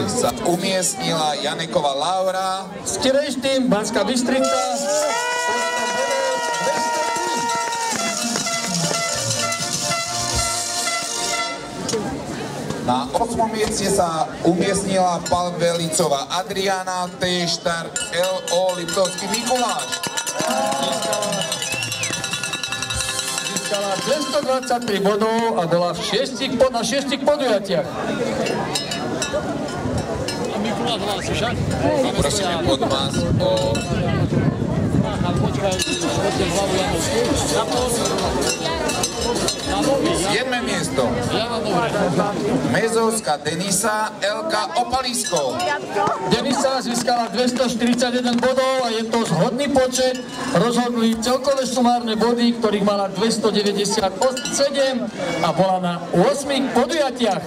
sa umiestnila Janeková Laura. Skirejš tým Banská Bystrica. Na 8. mieste sa umiestnila Palvelicová Adriana, T. štart LO Liptovský Mikuláš. Získala 223 bodov a bola na 6 podujatiach. Prosíme Podmas o... 7. miesto. Mezovská Denisa, Elka Opalisko. Denisa získala 241 bodov a je to zhodný počet. Rozhodli celkové sumárne body, ktorých mala 297 a bola na 8 podujatiach.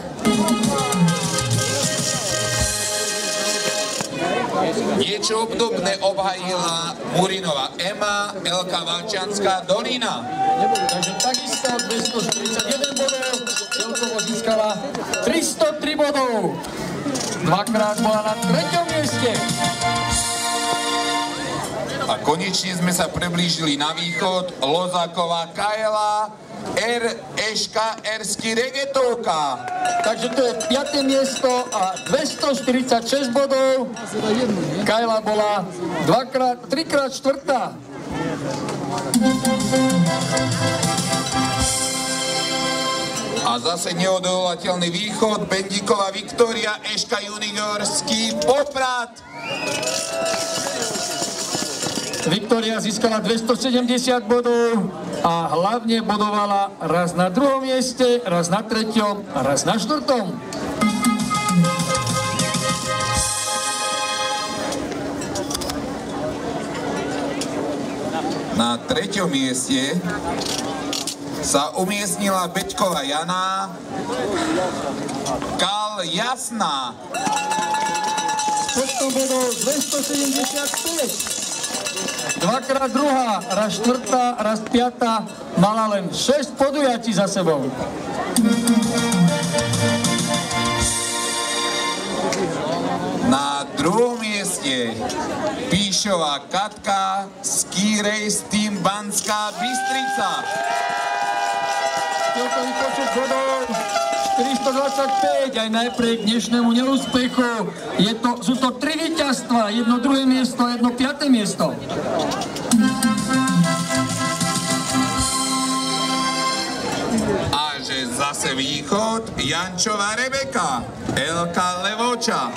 Niečo obdobné obhajila Murinová Ema, Elka Valčianská Dolina. Takže takisto 241 bodov, celkovo získala 303 bodov. Dvakrát bola na 3. mieste. A konečne sme sa priblížili na východ. Lozáková Kaela, Erský Regetovka. Takže to je 5. miesto a 246 bodov. Kaela bola 3-krát štvrtá. A zase neodolateľný východ. Bendíková Viktória, Eška Juniorský Poprad. Viktória získala 270 bodov a hlavne bodovala raz na 2. mieste, raz na 3. a raz na 4. Na 3. mieste sa umiestnila Beťková Jana, Kal Jasná. Počtom bodov 275. Dvakrát druhá, raz štvrtá, raz piatá, mala len 6 podujatí za sebou. Na 2. mieste Píšová Katka, Ski Race Team Banská Bystrica. Celkový počet bodov 425, aj napriek dnešnému neúspechu. Sú to 3 víťazstva, 1 2. miesto a 1 5. miesto. A že zase východ, Jančová Rebeka, Elka Levoča.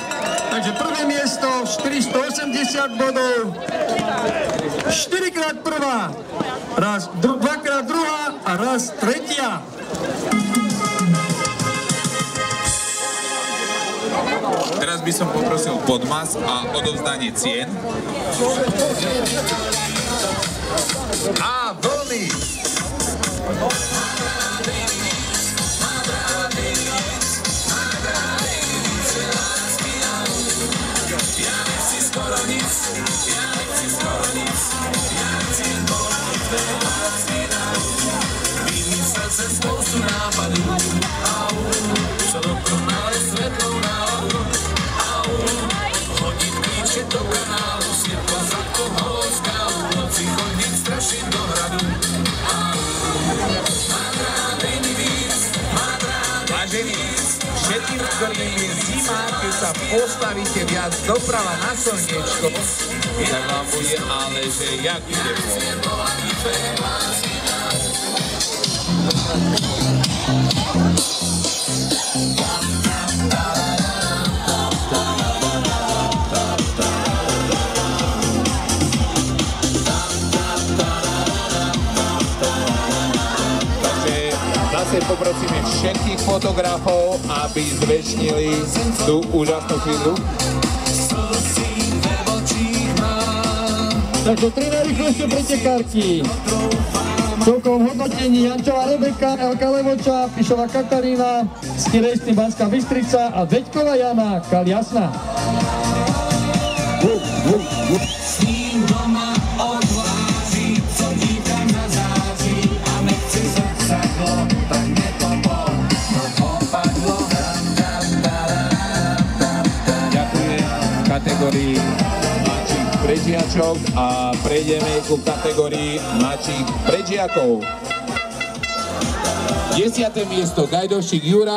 Takže 1. miesto, 480 bodov, 4-krát prvá, dvakrát druhá a raz tretia. Teraz by som poprosil Podmas a odovzdanie cien. A vlny! Vymyslel jsem spoustu nápadů, co dokonale světlou náladu, hodit klíče do kanálu, světlo zakohalo skálu, noci chodit strašit do hradu. Vážení, všetkým, ktorým je zima, keď sa postavíte viac doprava na slniečko, tak vám bude ale že jaký teplo. Zase poprosíme všetkých fotografov, aby zväčšnili tú úžasnú chvíľu. Takže 3 najrýchlejšie pretekárky. V celkovom hodnotení Jančová Rebeka, Elka Levoča, Píšová Katarína, Ski Race Team Banská Bystrica a Beťková Jana, Kal Jasná. prežiačok a prejdeme ku kategórii mladších prežiakov. 10. miesto Gajdošík Jura.